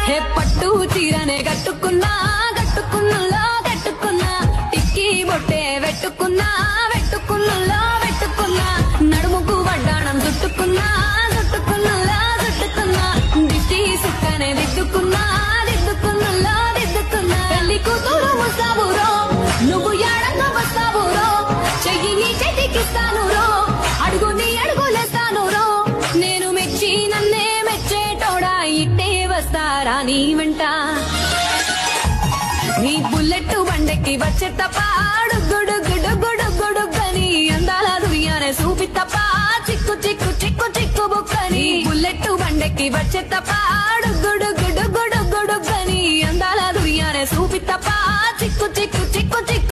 హే పట్టు చీరనే కట్టుకున్నా కట్టుకున్నులో కట్టుకున్నా టిక్కీ బొట్టే వెట్టుకున్నా వెట్టుకున్నులో వెట్టుకున్నా నడుముకు వడ్డాణం చుట్టుకున్నా చుట్టుకున్నులో చుట్టుకున్నా దిష్టి సుక్కనే దిద్దుకున్నా దిద్దుకున్నులో దిద్దుకున్నా పెళ్లి కూతురు ముస్తాబురో నువ్వు ఏడంగా వస్తావురో చెయ్యి నీ చేతికిస్తాను రో అడుగు నీ అడుగులేస్తాను రో నేను మెచ్చి నన్నే మెచ్చేటోడా ఇట్టే వస్తారా నీ వెంట నీ బుల్లెట్ బండెక్కి వచ్చే తప్ప గుడు గుడు గుడు గుడుగని అందాల దుర్యానే చూపి తప్ప చిక్కు చిక్కు చిక్కు చిక్కు బుక్కని బుల్లెట్ బండెక్కి వచ్చే తప్ప